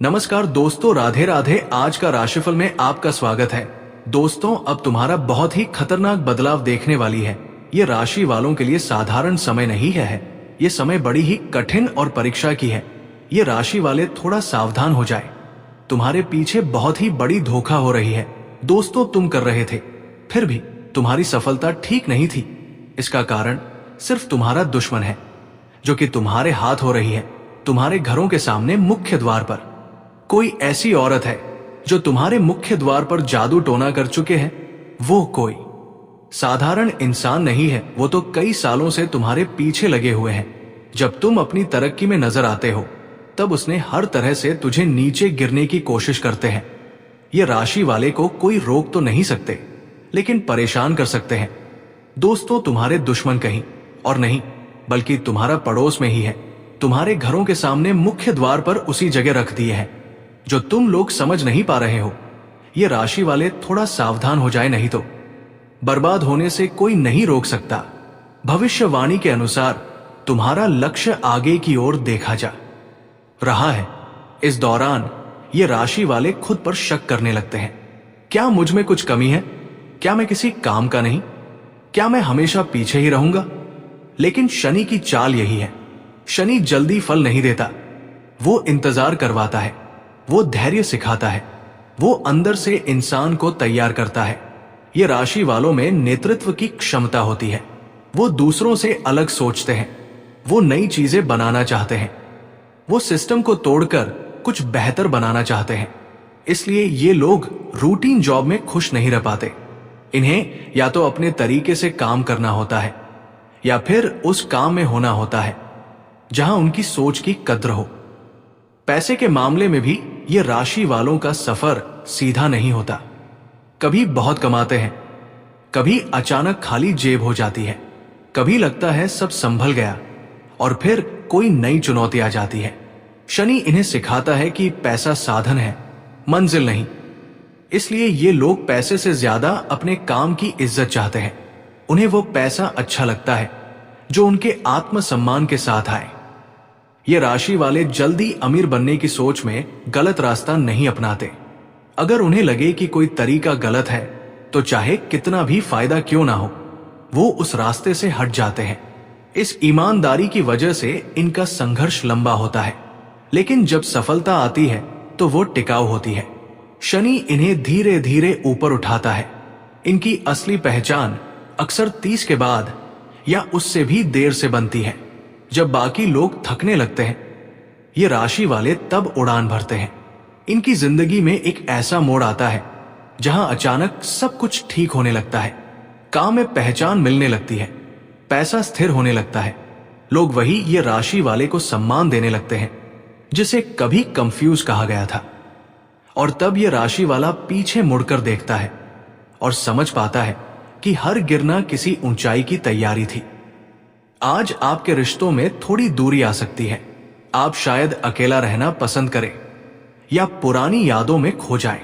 नमस्कार दोस्तों, राधे राधे। आज का राशिफल में आपका स्वागत है। दोस्तों, अब तुम्हारा बहुत ही खतरनाक बदलाव देखने वाली है। ये राशि वालों के लिए साधारण समय नहीं है। ये समय बड़ी ही कठिन और परीक्षा की है। ये राशि वाले थोड़ा सावधान हो जाए। तुम्हारे पीछे बहुत ही बड़ी धोखा हो रही है। दोस्तों, तुम कर रहे थे, फिर भी तुम्हारी सफलता ठीक नहीं थी। इसका कारण सिर्फ तुम्हारा दुश्मन है, जो कि तुम्हारे हाथ हो रही है। तुम्हारे घरों के सामने मुख्य द्वार पर कोई ऐसी औरत है जो तुम्हारे मुख्य द्वार पर जादू टोना कर चुके हैं। वो कोई साधारण इंसान नहीं है। वो तो कई सालों से तुम्हारे पीछे लगे हुए हैं। जब तुम अपनी तरक्की में नजर आते हो, तब उसने हर तरह से तुझे नीचे गिरने की कोशिश करते हैं। ये राशि वाले को कोई रोक तो नहीं सकते, लेकिन परेशान कर सकते हैं। दोस्तों, तुम्हारे दुश्मन कहीं और नहीं, बल्कि तुम्हारा पड़ोस में ही है। तुम्हारे घरों के सामने मुख्य द्वार पर उसी जगह रख दिए हैं जो तुम लोग समझ नहीं पा रहे हो। ये राशि वाले थोड़ा सावधान हो जाए, नहीं तो बर्बाद होने से कोई नहीं रोक सकता। भविष्यवाणी के अनुसार तुम्हारा लक्ष्य आगे की ओर देखा जा रहा है। इस दौरान ये राशि वाले खुद पर शक करने लगते हैं। क्या मुझ में कुछ कमी है? क्या मैं किसी काम का नहीं? क्या मैं हमेशा पीछे ही रहूंगा? लेकिन शनि की चाल यही है। शनि जल्दी फल नहीं देता। वो इंतजार करवाता है, वो धैर्य सिखाता है, वो अंदर से इंसान को तैयार करता है। ये राशि वालों में नेतृत्व की क्षमता होती है। वो दूसरों से अलग सोचते हैं। वो नई चीजें बनाना चाहते हैं। वो सिस्टम को तोड़कर कुछ बेहतर बनाना चाहते हैं। इसलिए ये लोग रूटीन जॉब में खुश नहीं रह पाते। इन्हें या तो अपने तरीके से काम करना होता है, या फिर उस काम में होना होता है जहां उनकी सोच की कद्र हो। पैसे के मामले में भी ये राशि वालों का सफर सीधा नहीं होता। कभी बहुत कमाते हैं, कभी अचानक खाली जेब हो जाती है। कभी लगता है सब संभल गया, और फिर कोई नई चुनौती आ जाती है। शनि इन्हें सिखाता है कि पैसा साधन है, मंजिल नहीं। इसलिए ये लोग पैसे से ज्यादा अपने काम की इज्जत चाहते हैं। उन्हें वो पैसा अच्छा लगता है जो उनके आत्मसम्मान के साथ आए। ये राशि वाले जल्दी अमीर बनने की सोच में गलत रास्ता नहीं अपनाते। अगर उन्हें लगे कि कोई तरीका गलत है, तो चाहे कितना भी फायदा क्यों ना हो, वो उस रास्ते से हट जाते हैं। इस ईमानदारी की वजह से इनका संघर्ष लंबा होता है, लेकिन जब सफलता आती है तो वो टिकाऊ होती है। शनि इन्हें धीरे धीरे ऊपर उठाता है। इनकी असली पहचान अक्सर 30 के बाद या उससे भी देर से बनती है, जब बाकी लोग थकने लगते हैं। ये राशि वाले तब उड़ान भरते हैं। इनकी जिंदगी में एक ऐसा मोड़ आता है जहां अचानक सब कुछ ठीक होने लगता है। काम में पहचान मिलने लगती है, पैसा स्थिर होने लगता है। लोग वही ये राशि वाले को सम्मान देने लगते हैं जिसे कभी कंफ्यूज कहा गया था। और तब ये राशि वाला पीछे मुड़कर देखता है और समझ पाता है कि हर गिरना किसी ऊंचाई की तैयारी थी। आज आपके रिश्तों में थोड़ी दूरी आ सकती है। आप शायद अकेला रहना पसंद करें या पुरानी यादों में खो जाएं।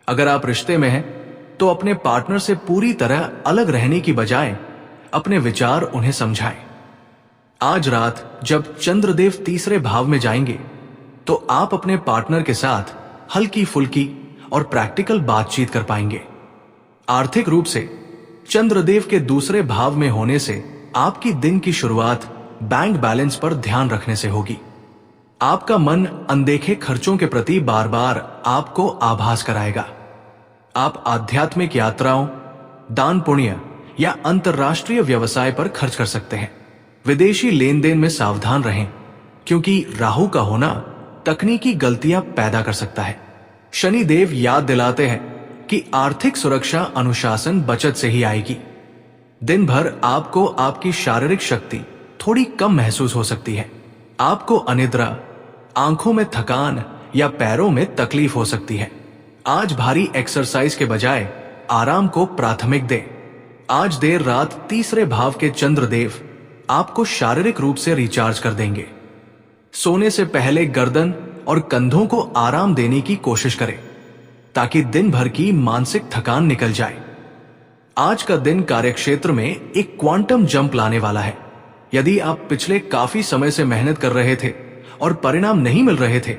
अगर आप रिश्ते में हैं, तो अपने पार्टनर से पूरी तरह अलग रहने की बजाय अपने विचार उन्हें समझाएं। आज रात जब चंद्रदेव तीसरे भाव में जाएंगे, तो आप अपने पार्टनर के साथ हल्की फुल्की और प्रैक्टिकल बातचीत कर पाएंगे। आर्थिक रूप से चंद्रदेव के दूसरे भाव में होने से आपकी दिन की शुरुआत बैंक बैलेंस पर ध्यान रखने से होगी। आपका मन अनदेखे खर्चों के प्रति बार बार आपको आभास कराएगा। आप आध्यात्मिक यात्राओं, दान पुण्य या अंतर्राष्ट्रीय व्यवसाय पर खर्च कर सकते हैं। विदेशी लेन देन में सावधान रहें, क्योंकि राहु का होना तकनीकी गलतियां पैदा कर सकता है। शनिदेव याद दिलाते हैं कि आर्थिक सुरक्षा अनुशासन बचत से ही आएगी। दिन भर आपको आपकी शारीरिक शक्ति थोड़ी कम महसूस हो सकती है। आपको अनिद्रा, आंखों में थकान या पैरों में तकलीफ हो सकती है। आज भारी एक्सरसाइज के बजाय आराम को प्राथमिक दें। आज देर रात तीसरे भाव के चंद्रदेव आपको शारीरिक रूप से रिचार्ज कर देंगे। सोने से पहले गर्दन और कंधों को आराम देने की कोशिश करें, ताकि दिन भर की मानसिक थकान निकल जाए। आज का दिन कार्यक्षेत्र में एक क्वांटम जंप लाने वाला है। यदि आप पिछले काफी समय से मेहनत कर रहे थे और परिणाम नहीं मिल रहे थे,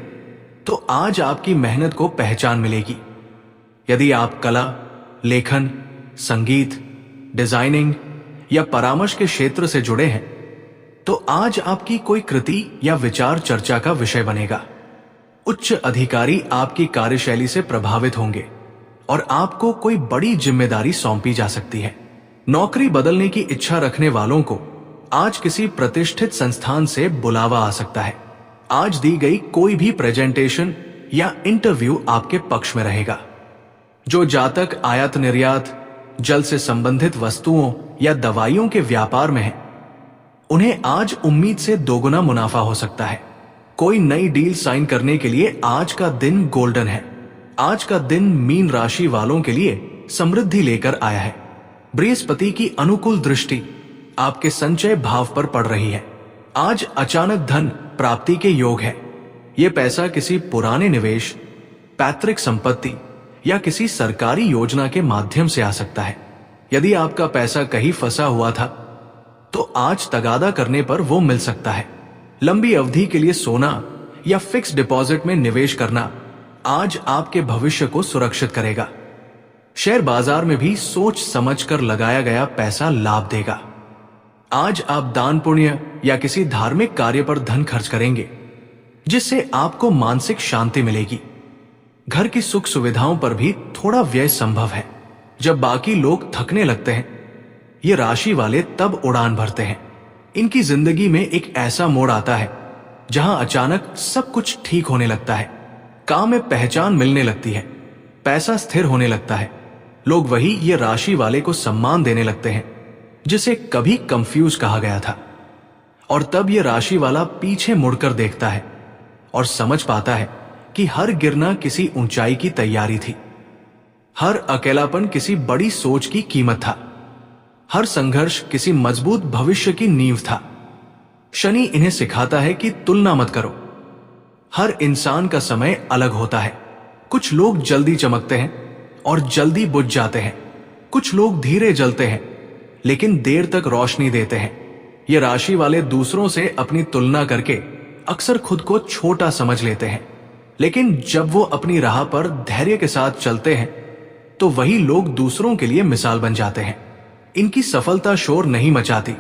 तो आज आपकी मेहनत को पहचान मिलेगी। यदि आप कला, लेखन, संगीत, डिजाइनिंग या परामर्श के क्षेत्र से जुड़े हैं तो आज आपकी कोई कृति या विचार चर्चा का विषय बनेगा। उच्च अधिकारी आपकी कार्यशैली से प्रभावित होंगे और आपको कोई बड़ी जिम्मेदारी सौंपी जा सकती है। नौकरी बदलने की इच्छा रखने वालों को आज किसी प्रतिष्ठित संस्थान से बुलावा आ सकता है। आज दी गई कोई भी प्रेजेंटेशन या इंटरव्यू आपके पक्ष में रहेगा। जो जातक आयात निर्यात, जल से संबंधित वस्तुओं या दवाइयों के व्यापार में हैं, उन्हें आज उम्मीद से दोगुना मुनाफा हो सकता है। कोई नई डील साइन करने के लिए आज का दिन गोल्डन है। आज का दिन मीन राशि वालों के लिए समृद्धि लेकर आया है। बृहस्पति की अनुकूल दृष्टि आपके संचय भाव पर पड़ रही है। आज अचानक धन प्राप्ति के योग है। ये पैसा किसी पुराने निवेश, पैतृक संपत्ति या किसी सरकारी योजना के माध्यम से आ सकता है। यदि आपका पैसा कहीं फंसा हुआ था तो आज तगादा करने पर वो मिल सकता है। लंबी अवधि के लिए सोना या फिक्स डिपॉजिट में निवेश करना आज आपके भविष्य को सुरक्षित करेगा। शेयर बाजार में भी सोच समझकर लगाया गया पैसा लाभ देगा। आज आप दान पुण्य या किसी धार्मिक कार्य पर धन खर्च करेंगे जिससे आपको मानसिक शांति मिलेगी। घर की सुख सुविधाओं पर भी थोड़ा व्यय संभव है। जब बाकी लोग थकने लगते हैं, ये राशि वाले तब उड़ान भरते हैं। इनकी जिंदगी में एक ऐसा मोड़ आता है जहां अचानक सब कुछ ठीक होने लगता है। काम में पहचान मिलने लगती है, पैसा स्थिर होने लगता है। लोग वही ये राशि वाले को सम्मान देने लगते हैं जिसे कभी कंफ्यूज कहा गया था। और तब ये राशि वाला पीछे मुड़कर देखता है और समझ पाता है कि हर गिरना किसी ऊंचाई की तैयारी थी। हर अकेलापन किसी बड़ी सोच की कीमत था। हर संघर्ष किसी मजबूत भविष्य की नींव था। शनि इन्हें सिखाता है कि तुलना मत करो। हर इंसान का समय अलग होता है। कुछ लोग जल्दी चमकते हैं और जल्दी बुझ जाते हैं। कुछ लोग धीरे जलते हैं लेकिन देर तक रोशनी देते हैं। ये राशि वाले दूसरों से अपनी तुलना करके अक्सर खुद को छोटा समझ लेते हैं, लेकिन जब वो अपनी राह पर धैर्य के साथ चलते हैं तो वही लोग दूसरों के लिए मिसाल बन जाते हैं। इनकी सफलता शोर नहीं मचाती,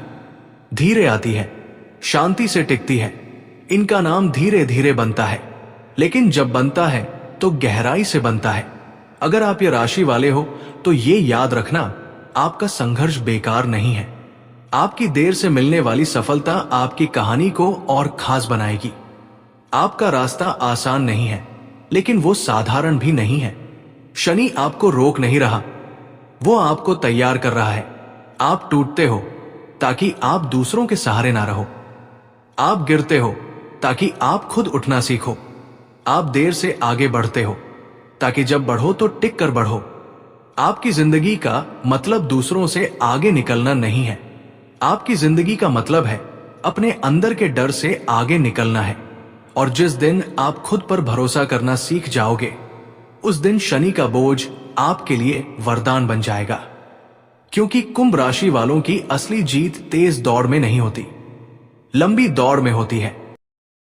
धीरे आती है, शांति से टिकती है। इनका नाम धीरे धीरे बनता है, लेकिन जब बनता है तो गहराई से बनता है। अगर आप ये राशि वाले हो तो ये याद रखना, आपका संघर्ष बेकार नहीं है। आपकी देर से मिलने वाली सफलता आपकी कहानी को और खास बनाएगी। आपका रास्ता आसान नहीं है, लेकिन वो साधारण भी नहीं है। शनि आपको रोक नहीं रहा, वो आपको तैयार कर रहा है। आप टूटते हो ताकि आप दूसरों के सहारे ना रहो। आप गिरते हो ताकि आप खुद उठना सीखो। आप देर से आगे बढ़ते हो ताकि जब बढ़ो तो टिक कर बढ़ो। आपकी जिंदगी का मतलब दूसरों से आगे निकलना नहीं है। आपकी जिंदगी का मतलब है अपने अंदर के डर से आगे निकलना है। और जिस दिन आप खुद पर भरोसा करना सीख जाओगे, उस दिन शनि का बोझ आपके लिए वरदान बन जाएगा। क्योंकि कुंभ राशि वालों की असली जीत तेज दौड़ में नहीं होती, लंबी दौड़ में होती है।